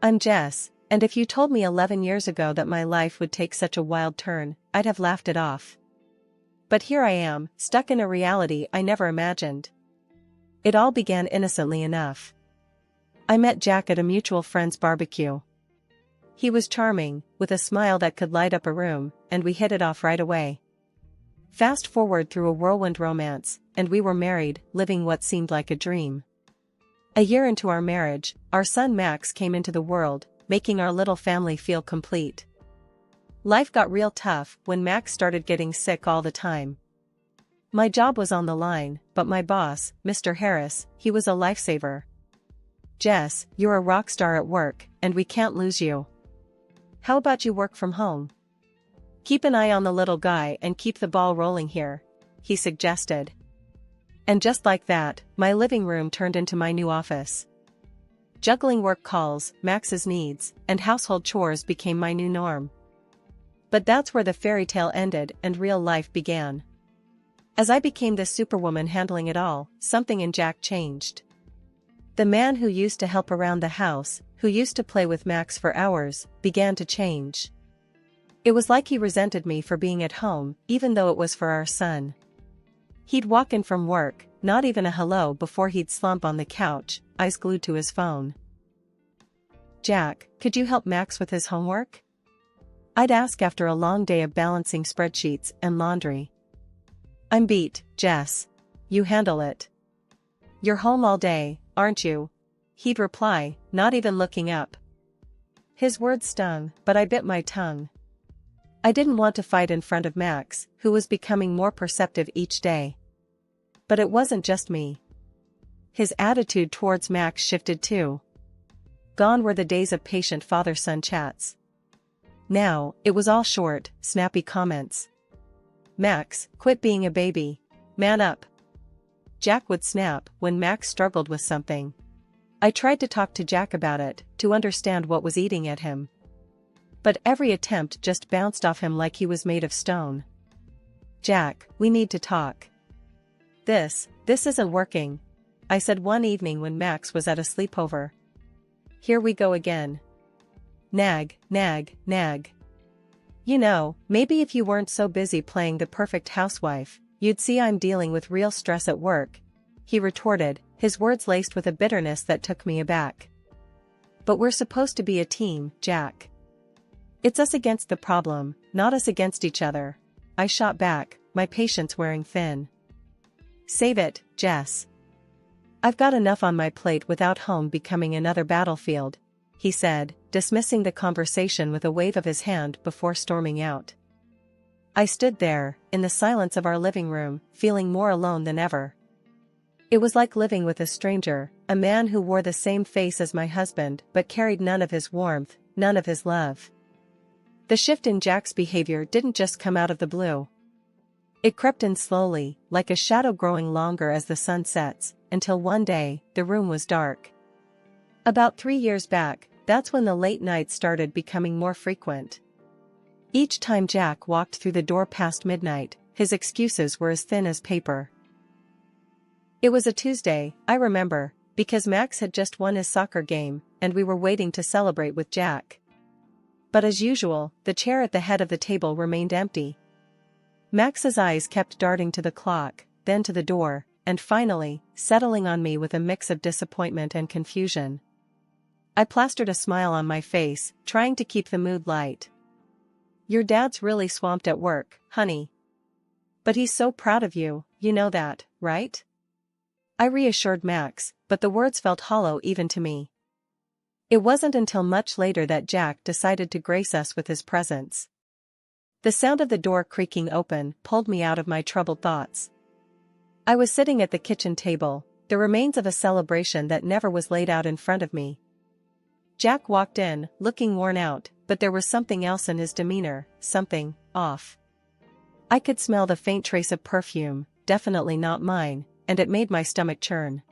I'm Jess, and if you told me 11 years ago that my life would take such a wild turn, I'd have laughed it off. But here I am, stuck in a reality I never imagined. It all began innocently enough. I met Jack at a mutual friend's barbecue. He was charming, with a smile that could light up a room, and we hit it off right away. Fast forward through a whirlwind romance, and we were married, living what seemed like a dream. A year into our marriage, our son Max came into the world, making our little family feel complete. Life got real tough when Max started getting sick all the time. My job was on the line, but my boss, Mr. Harris, he was a lifesaver. Jess, you're a rock star at work, and we can't lose you. How about you work from home? Keep an eye on the little guy and keep the ball rolling here, he suggested. And just like that, my living room turned into my new office. Juggling work calls, Max's needs, and household chores became my new norm. But that's where the fairy tale ended and real life began. As I became this superwoman handling it all, something in Jack changed. The man who used to help around the house, who used to play with Max for hours, began to change. It was like he resented me for being at home, even though it was for our son. He'd walk in from work, not even a hello before he'd slump on the couch, eyes glued to his phone. Jack, could you help Max with his homework? I'd ask after a long day of balancing spreadsheets and laundry. I'm beat, Jess. You handle it. You're home all day, aren't you? He'd reply, not even looking up. His words stung, but I bit my tongue. I didn't want to fight in front of Max, who was becoming more perceptive each day. But it wasn't just me. His attitude towards Max shifted too. Gone were the days of patient father-son chats. Now, it was all short, snappy comments. Max, quit being a baby. Man up. Jack would snap when Max struggled with something. I tried to talk to Jack about it, to understand what was eating at him. But every attempt just bounced off him like he was made of stone. Jack, we need to talk. This isn't working, I said one evening when Max was at a sleepover. Here we go again. Nag, nag, nag. You know, maybe if you weren't so busy playing the perfect housewife, you'd see I'm dealing with real stress at work, he retorted, his words laced with a bitterness that took me aback. But we're supposed to be a team, Jack. It's us against the problem, not us against each other, I shot back, my patience wearing thin. Save it, Jess. I've got enough on my plate without home becoming another battlefield, he said, dismissing the conversation with a wave of his hand before storming out. I stood there, in the silence of our living room, feeling more alone than ever. It was like living with a stranger, a man who wore the same face as my husband but carried none of his warmth, none of his love. The shift in Jack's behavior didn't just come out of the blue. It crept in slowly, like a shadow growing longer as the sun sets, until one day, the room was dark. About 3 years back, that's when the late nights started becoming more frequent. Each time Jack walked through the door past midnight, his excuses were as thin as paper. It was a Tuesday, I remember, because Max had just won his soccer game, and we were waiting to celebrate with Jack. But as usual, the chair at the head of the table remained empty. Max's eyes kept darting to the clock, then to the door, and finally, settling on me with a mix of disappointment and confusion. I plastered a smile on my face, trying to keep the mood light. Your dad's really swamped at work, honey. But he's so proud of you, you know that, right? I reassured Max, but the words felt hollow even to me. It wasn't until much later that Jack decided to grace us with his presence. The sound of the door creaking open pulled me out of my troubled thoughts. I was sitting at the kitchen table, the remains of a celebration that never was laid out in front of me. Jack walked in, looking worn out, but there was something else in his demeanor, something off. I could smell the faint trace of perfume, definitely not mine, and it made my stomach churn.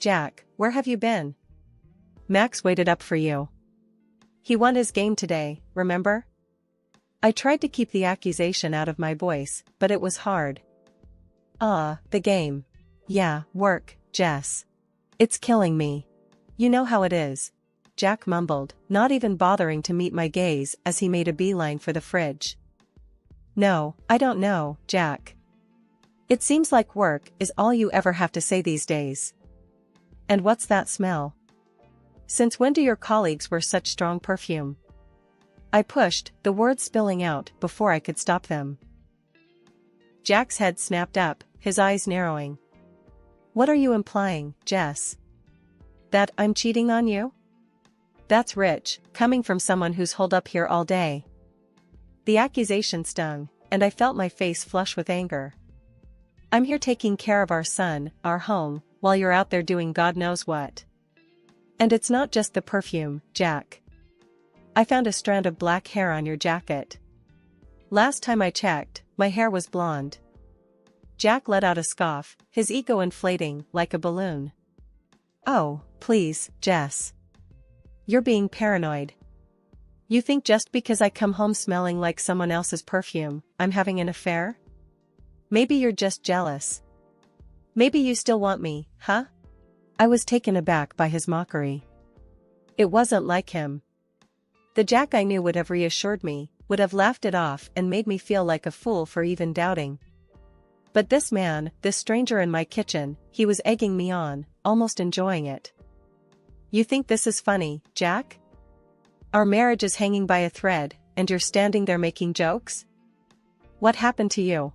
Jack, where have you been? Max waited up for you. He won his game today, remember? I tried to keep the accusation out of my voice, but it was hard. The game. Yeah, work, Jess. It's killing me. You know how it is. Jack mumbled, not even bothering to meet my gaze as he made a beeline for the fridge. No, I don't know, Jack. It seems like work is all you ever have to say these days. And what's that smell? Since when do your colleagues wear such strong perfume? I pushed, the words spilling out before I could stop them. Jack's head snapped up, his eyes narrowing. What are you implying, Jess? That I'm cheating on you? That's rich, coming from someone who's holed up here all day. The accusation stung, and I felt my face flush with anger. I'm here taking care of our son, our home, while you're out there doing God knows what. And it's not just the perfume, Jack. I found a strand of black hair on your jacket. Last time I checked, my hair was blonde. Jack let out a scoff, his ego inflating like a balloon. Oh, please, Jess. You're being paranoid. You think just because I come home smelling like someone else's perfume, I'm having an affair? Maybe you're just jealous. Maybe you still want me, huh? I was taken aback by his mockery. It wasn't like him. The Jack I knew would have reassured me, would have laughed it off and made me feel like a fool for even doubting. But this man, this stranger in my kitchen, he was egging me on, almost enjoying it. You think this is funny, Jack? Our marriage is hanging by a thread, and you're standing there making jokes? What happened to you?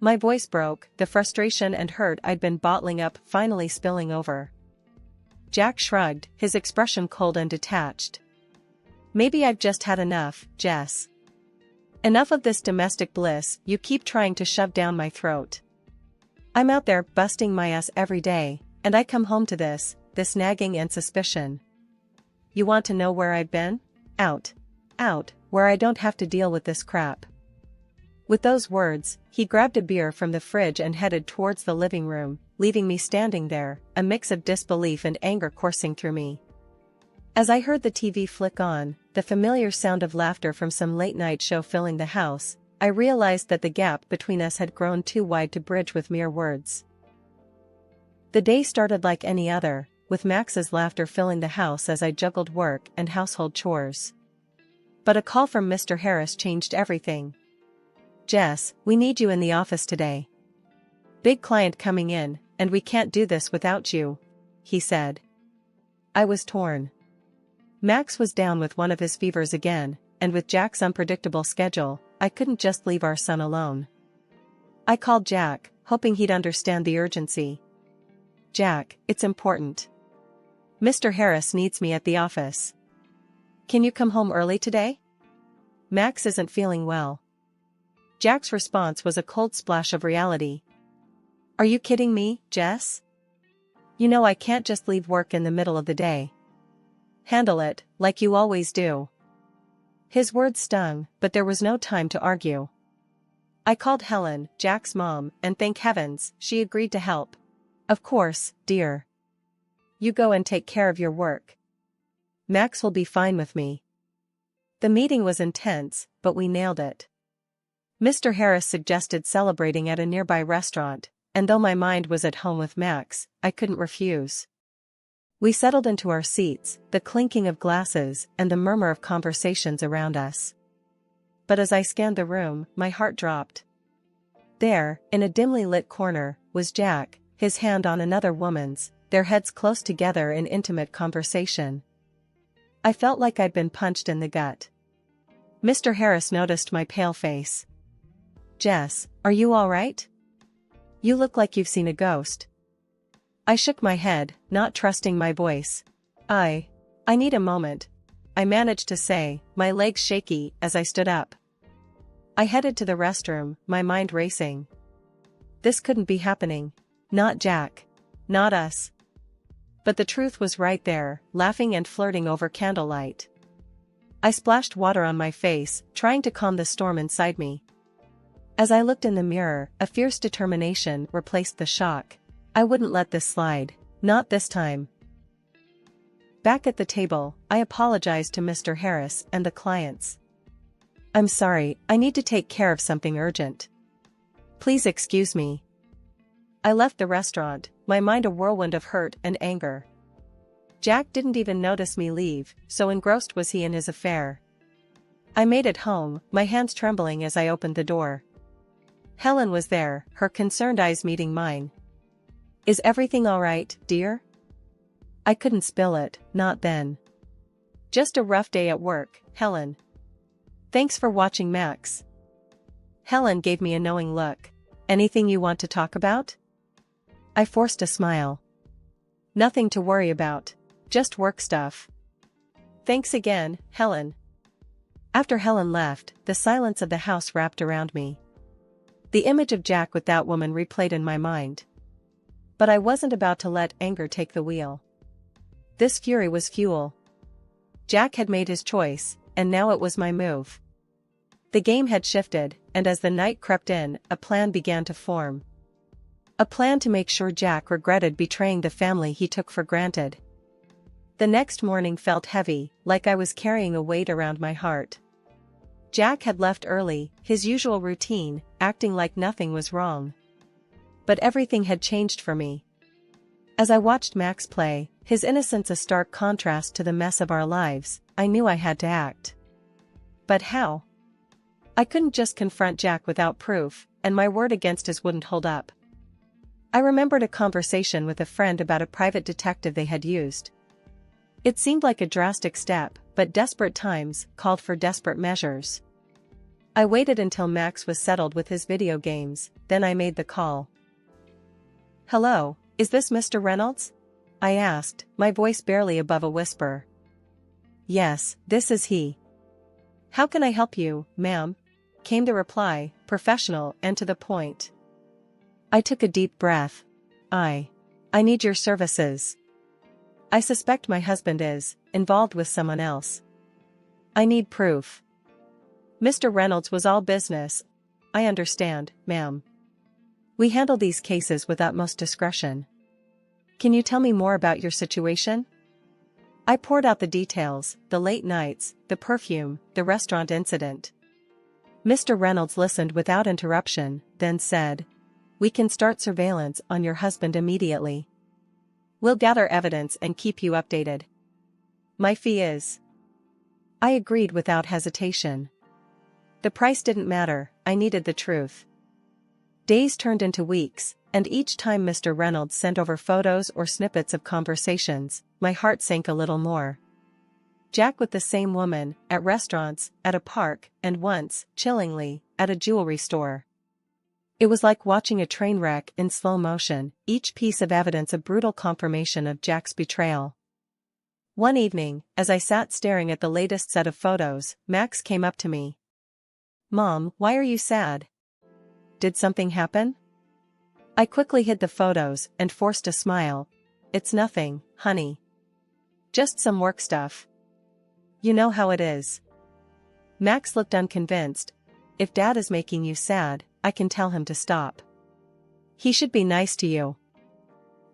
My voice broke, the frustration and hurt I'd been bottling up finally spilling over. Jack shrugged, his expression cold and detached. Maybe I've just had enough, Jess. Enough of this domestic bliss you keep trying to shove down my throat. I'm out there busting my ass every day, and I come home to this nagging and suspicion. You want to know where I've been? Out, where I don't have to deal with this crap. With those words, he grabbed a beer from the fridge and headed towards the living room, leaving me standing there, a mix of disbelief and anger coursing through me. As I heard the TV flick on, the familiar sound of laughter from some late-night show filling the house, I realized that the gap between us had grown too wide to bridge with mere words. The day started like any other, with Max's laughter filling the house as I juggled work and household chores. But a call from Mr. Harris changed everything. Jess, we need you in the office today. Big client coming in, and we can't do this without you, he said. I was torn. Max was down with one of his fevers again, and with Jack's unpredictable schedule, I couldn't just leave our son alone. I called Jack, hoping he'd understand the urgency. Jack, it's important. Mr. Harris needs me at the office. Can you come home early today? Max isn't feeling well. Jack's response was a cold splash of reality. Are you kidding me, Jess? You know I can't just leave work in the middle of the day. Handle it, like you always do. His words stung, but there was no time to argue. I called Helen, Jack's mom, and thank heavens, she agreed to help. Of course, dear. You go and take care of your work. Max will be fine with me. The meeting was intense, but we nailed it. Mr. Harris suggested celebrating at a nearby restaurant, and though my mind was at home with Max, I couldn't refuse. We settled into our seats, the clinking of glasses and the murmur of conversations around us. But as I scanned the room, my heart dropped. There, in a dimly lit corner, was Jack, his hand on another woman's, their heads close together in intimate conversation. I felt like I'd been punched in the gut. Mr. Harris noticed my pale face. Jess, are you all right? You look like you've seen a ghost. I shook my head, not trusting my voice. I need a moment, I managed to say, my legs shaky as I stood up. I headed to the restroom, my mind racing. This couldn't be happening. Not Jack. Not us. But the truth was right there, laughing and flirting over candlelight. I splashed water on my face, trying to calm the storm inside me. As I looked in the mirror, a fierce determination replaced the shock. I wouldn't let this slide. Not this time. Back at the table, I apologized to Mr. Harris and the clients. I'm sorry, I need to take care of something urgent. Please excuse me. I left the restaurant, my mind a whirlwind of hurt and anger. Jack didn't even notice me leave, so engrossed was he in his affair. I made it home, my hands trembling as I opened the door. Helen was there, her concerned eyes meeting mine. "Is everything all right, dear?" I couldn't spill it, not then. "Just a rough day at work, Helen. Thanks for watching, Max." Helen gave me a knowing look. "Anything you want to talk about?" I forced a smile. "Nothing to worry about. Just work stuff." "Thanks again, Helen." After Helen left, the silence of the house wrapped around me. The image of Jack with that woman replayed in my mind. But I wasn't about to let anger take the wheel. This fury was fuel. Jack had made his choice, and now it was my move. The game had shifted, and as the night crept in, a plan began to form. A plan to make sure Jack regretted betraying the family he took for granted. The next morning felt heavy, like I was carrying a weight around my heart. Jack had left early, his usual routine, acting like nothing was wrong. But everything had changed for me. As I watched Max play, his innocence a stark contrast to the mess of our lives, I knew I had to act. But how? I couldn't just confront Jack without proof, and my word against his wouldn't hold up. I remembered a conversation with a friend about a private detective they had used. It seemed like a drastic step, but desperate times called for desperate measures. I waited until Max was settled with his video games, then I made the call. "Hello, is this Mr. Reynolds?" I asked, my voice barely above a whisper. "Yes, this is he." "How can I help you, ma'am?" came the reply, professional and to the point. I took a deep breath. I need your services. I suspect my husband is involved with someone else. I need proof." Mr. Reynolds was all business. "I understand, ma'am. We handle these cases with utmost discretion. Can you tell me more about your situation?" I poured out the details, the late nights, the perfume, the restaurant incident. Mr. Reynolds listened without interruption, then said, "We can start surveillance on your husband immediately. We'll gather evidence and keep you updated. My fee is—" I agreed without hesitation. The price didn't matter, I needed the truth. Days turned into weeks, and each time Mr. Reynolds sent over photos or snippets of conversations, my heart sank a little more. Jack with the same woman, at restaurants, at a park, and once, chillingly, at a jewelry store. It was like watching a train wreck in slow motion, each piece of evidence a brutal confirmation of Jack's betrayal. One evening, as I sat staring at the latest set of photos, Max came up to me. "Mom, why are you sad? Did something happen?" I quickly hid the photos and forced a smile. "It's nothing, honey. Just some work stuff. You know how it is." Max looked unconvinced. "If Dad is making you sad, I can tell him to stop. He should be nice to you."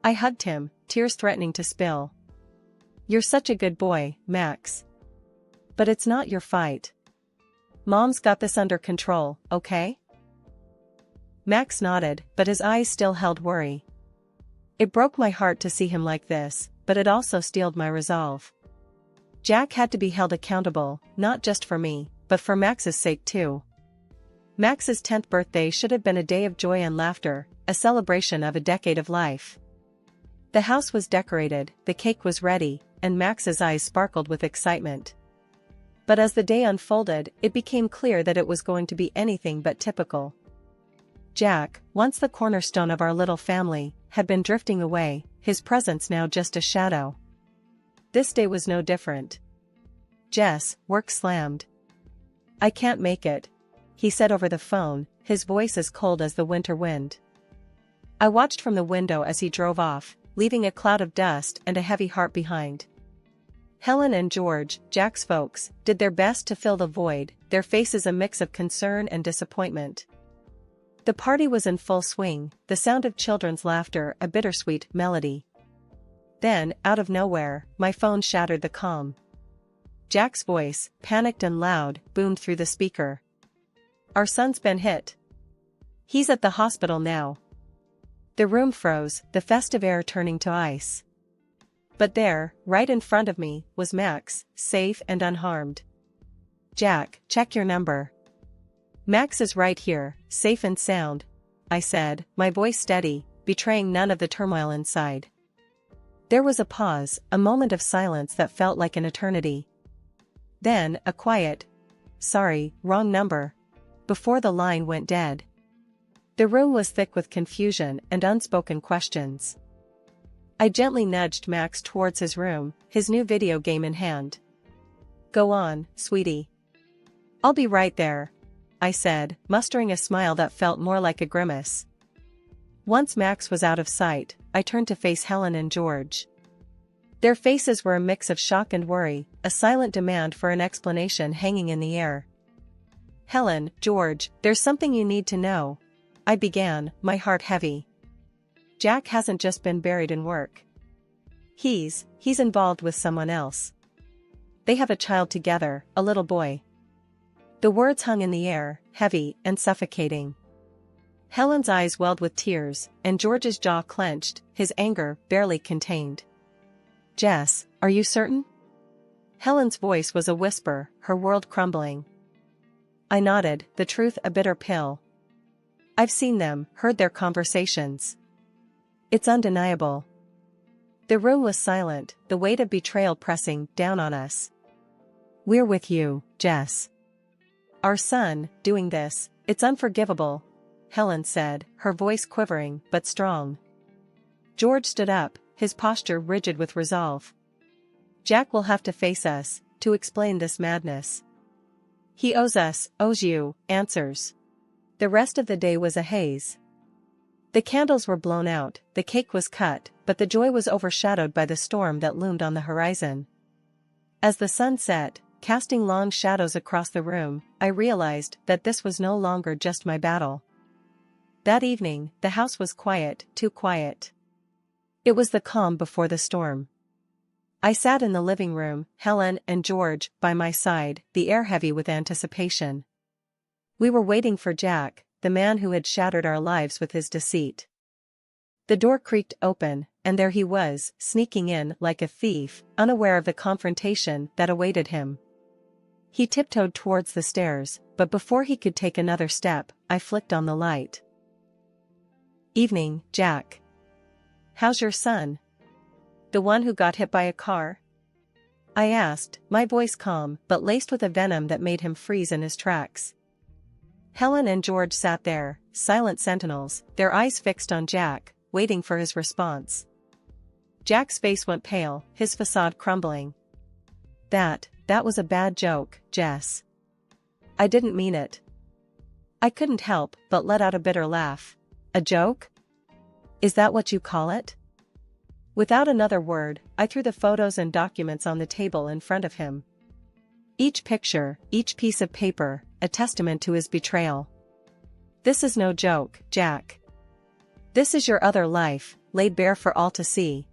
I hugged him, tears threatening to spill. "You're such a good boy, Max. But it's not your fight. Mom's got this under control, okay?" Max nodded, but his eyes still held worry. It broke my heart to see him like this, but it also steeled my resolve. Jack had to be held accountable, not just for me, but for Max's sake too. Max's 10th birthday should have been a day of joy and laughter, a celebration of a decade of life. The house was decorated, the cake was ready, and Max's eyes sparkled with excitement. But as the day unfolded, it became clear that it was going to be anything but typical. Jack, once the cornerstone of our little family, had been drifting away, his presence now just a shadow. This day was no different. "Jess, work slammed. I can't make it," he said over the phone, his voice as cold as the winter wind. I watched from the window as he drove off, leaving a cloud of dust and a heavy heart behind. Helen and George, Jack's folks, did their best to fill the void, their faces a mix of concern and disappointment. The party was in full swing, the sound of children's laughter a bittersweet melody. Then, out of nowhere, my phone shattered the calm. Jack's voice, panicked and loud, boomed through the speaker. "Our son's been hit. He's at the hospital now." The room froze, the festive air turning to ice. But there, right in front of me, was Max, safe and unharmed. "Jack, check your number." "Max is right here, safe and sound," I said, my voice steady, betraying none of the turmoil inside. There was a pause, a moment of silence that felt like an eternity. Then, a quiet, "Sorry, wrong number," before the line went dead. The room was thick with confusion and unspoken questions. I gently nudged Max towards his room, his new video game in hand. "Go on, sweetie." "I'll be right there," I said, mustering a smile that felt more like a grimace. Once Max was out of sight, I turned to face Helen and George. Their faces were a mix of shock and worry, a silent demand for an explanation hanging in the air. "Helen, George, there's something you need to know," I began, my heart heavy. "Jack hasn't just been buried in work. He's involved with someone else. They have a child together, a little boy." The words hung in the air, heavy and suffocating. Helen's eyes welled with tears, and George's jaw clenched, his anger barely contained. "Jess, are you certain?" Helen's voice was a whisper, her world crumbling. I nodded, the truth a bitter pill. "I've seen them, heard their conversations. It's undeniable." The room was silent, the weight of betrayal pressing down on us. "We're with you, Jess. Our son, doing this, it's unforgivable," Helen said, her voice quivering but strong. George stood up, his posture rigid with resolve. "Jack will have to face us, to explain this madness. He owes you, answers." The rest of the day was a haze. The candles were blown out, the cake was cut, but the joy was overshadowed by the storm that loomed on the horizon. As the sun set, casting long shadows across the room, I realized that this was no longer just my battle. That evening, the house was quiet, too quiet. It was the calm before the storm. I sat in the living room, Helen and George by my side, the air heavy with anticipation. We were waiting for Jack, the man who had shattered our lives with his deceit. The door creaked open, and there he was, sneaking in like a thief, unaware of the confrontation that awaited him. He tiptoed towards the stairs, but before he could take another step, I flicked on the light. "Evening, Jack. How's your son? The one who got hit by a car?" I asked, my voice calm but laced with a venom that made him freeze in his tracks. Helen and George sat there, silent sentinels, their eyes fixed on Jack, waiting for his response. Jack's face went pale, his facade crumbling. That was a bad joke, Jess. I didn't mean it." I couldn't help but let out a bitter laugh. "A joke? Is that what you call it?" Without another word, I threw the photos and documents on the table in front of him. Each picture, each piece of paper, a testament to his betrayal. "This is no joke, Jack. This is your other life, laid bare for all to see."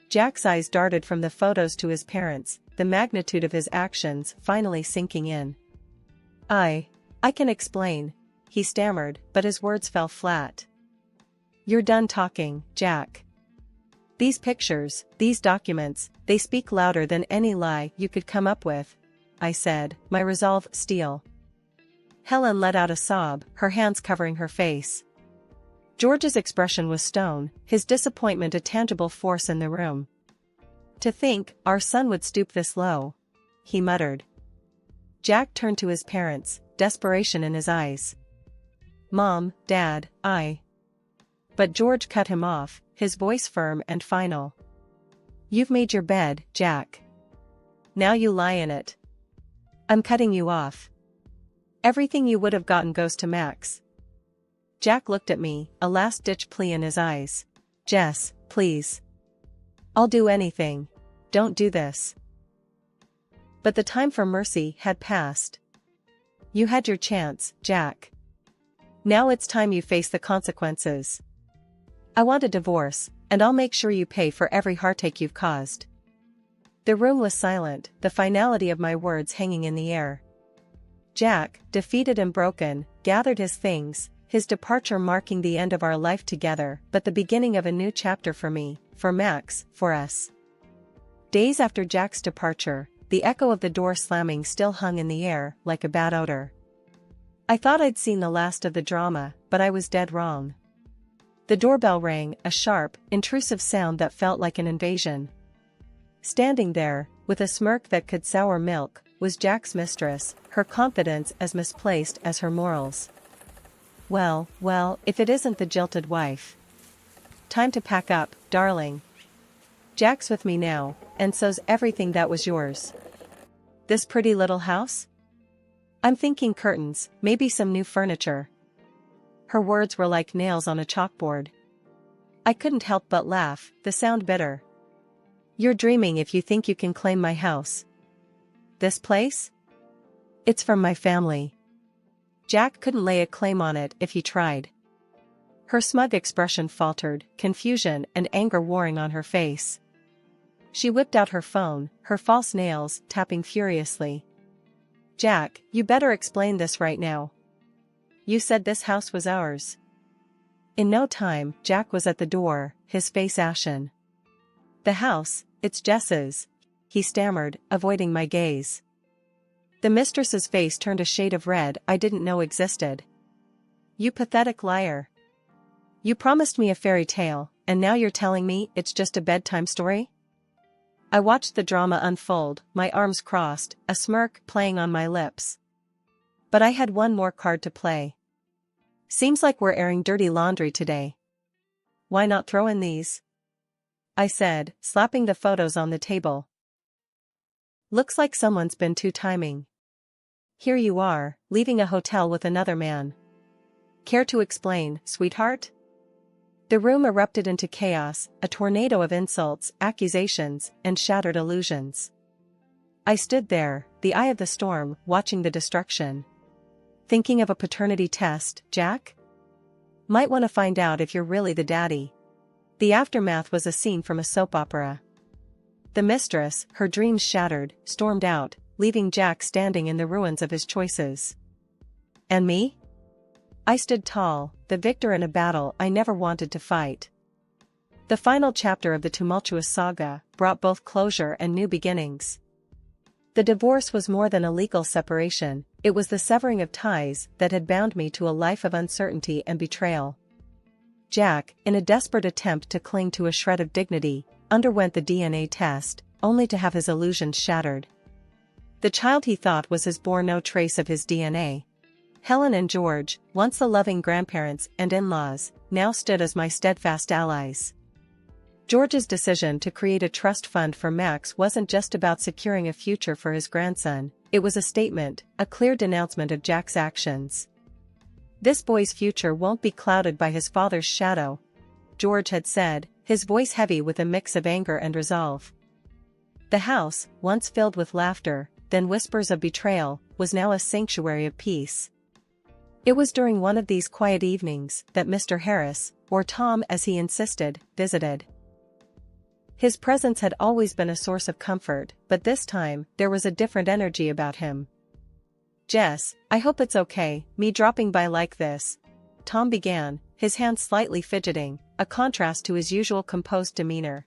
Jack's eyes darted from the photos to his parents, the magnitude of his actions finally sinking in. I can explain," he stammered, but his words fell flat. "You're done talking, Jack. These pictures, these documents, they speak louder than any lie you could come up with," I said, my resolve steel. Helen let out a sob, her hands covering her face. George's expression was stone, his disappointment a tangible force in the room. "To think our son would stoop this low," he muttered. Jack turned to his parents, desperation in his eyes. "Mom, Dad, I..." But George cut him off, his voice firm and final. "You've made your bed, Jack. Now you lie in it. I'm cutting you off. Everything you would have gotten goes to Max." Jack looked at me, a last-ditch plea in his eyes. "Jess, please. I'll do anything. Don't do this." But the time for mercy had passed. "You had your chance, Jack. Now it's time you face the consequences. I want a divorce, and I'll make sure you pay for every heartache you've caused." The room was silent, the finality of my words hanging in the air. Jack, defeated and broken, gathered his things, his departure marking the end of our life together, but the beginning of a new chapter for me, for Max, for us. Days after Jack's departure, the echo of the door slamming still hung in the air like a bad odor. I thought I'd seen the last of the drama, but I was dead wrong. The doorbell rang, a sharp, intrusive sound that felt like an invasion. Standing there, with a smirk that could sour milk, was Jack's mistress, her confidence as misplaced as her morals. Well, if it isn't the jilted wife. Time to pack up, darling. Jack's with me now, and so's everything that was yours. This pretty little house? I'm thinking curtains, maybe some new furniture. Her words were like nails on a chalkboard. I couldn't help but laugh, the sound bitter. You're dreaming if you think you can claim my house. This place? It's from my family. Jack couldn't lay a claim on it if he tried. Her smug expression faltered, confusion and anger warring on her face. She whipped out her phone, her false nails tapping furiously. Jack, you better explain this right now. You said this house was ours. In no time, Jack was at the door, his face ashen. The house, it's Jess's, he stammered, avoiding my gaze. The mistress's face turned a shade of red I didn't know existed. You pathetic liar. You promised me a fairy tale, and now you're telling me it's just a bedtime story? I watched the drama unfold, my arms crossed, a smirk playing on my lips. But I had one more card to play. Seems like we're airing dirty laundry today. Why not throw in these? I said, slapping the photos on the table. Looks like someone's been two-timing. Here you are, leaving a hotel with another man. Care to explain, sweetheart? The room erupted into chaos, a tornado of insults, accusations, and shattered illusions. I stood there, the eye of the storm, watching the destruction. Thinking of a paternity test, Jack? Might want to find out if you're really the daddy. The aftermath was a scene from a soap opera. The mistress, her dreams shattered, stormed out, leaving Jack standing in the ruins of his choices. And me? I stood tall, the victor in a battle I never wanted to fight. The final chapter of the tumultuous saga brought both closure and new beginnings. The divorce was more than a legal separation, it was the severing of ties that had bound me to a life of uncertainty and betrayal. Jack, in a desperate attempt to cling to a shred of dignity, underwent the DNA test, only to have his illusions shattered. The child he thought was his bore no trace of his DNA. Helen and George, once the loving grandparents and in-laws, now stood as my steadfast allies. George's decision to create a trust fund for Max wasn't just about securing a future for his grandson, it was a statement, a clear denouncement of Jack's actions. This boy's future won't be clouded by his father's shadow, George had said, his voice heavy with a mix of anger and resolve. The house, once filled with laughter, then whispers of betrayal, was now a sanctuary of peace. It was during one of these quiet evenings that Mr. Harris, or Tom as he insisted, visited. His presence had always been a source of comfort, but this time, there was a different energy about him. Jess, I hope it's okay, me dropping by like this, Tom began, his hand slightly fidgeting, a contrast to his usual composed demeanor.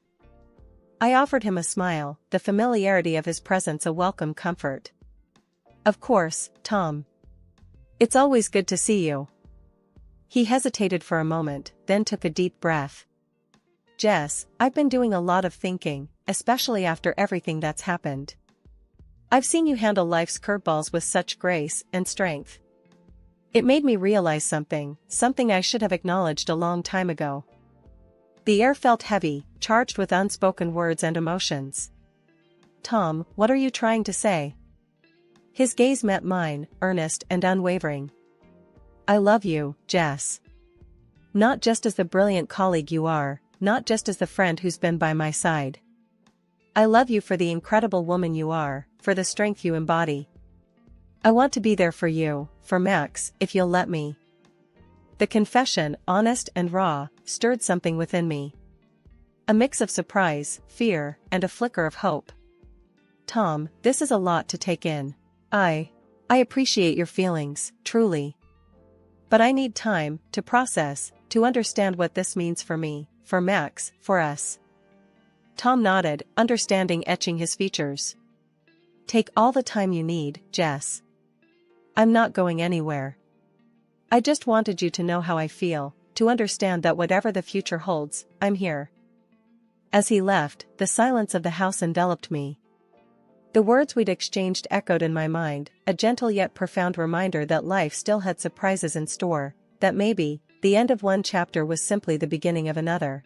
I offered him a smile, the familiarity of his presence a welcome comfort. Of course, Tom. It's always good to see you. He hesitated for a moment, then took a deep breath. Jess, I've been doing a lot of thinking, especially after everything that's happened. I've seen you handle life's curveballs with such grace and strength. It made me realize something I should have acknowledged a long time ago. The air felt heavy, charged with unspoken words and emotions. Tom, what are you trying to say? His gaze met mine, earnest and unwavering. I love you, Jess. Not just as the brilliant colleague you are, not just as the friend who's been by my side. I love you for the incredible woman you are, for the strength you embody. I want to be there for you, for Max, if you'll let me. The confession, honest and raw, stirred something within me. A mix of surprise, fear, and a flicker of hope. Tom, this is a lot to take in. I appreciate your feelings, truly. But I need time to process, to understand what this means for me, for Max, for us. Tom nodded, understanding etching his features. Take all the time you need, Jess. I'm not going anywhere. I just wanted you to know how I feel, to understand that whatever the future holds, I'm here. As he left, the silence of the house enveloped me. The words we'd exchanged echoed in my mind, a gentle yet profound reminder that life still had surprises in store, that maybe, the end of one chapter was simply the beginning of another.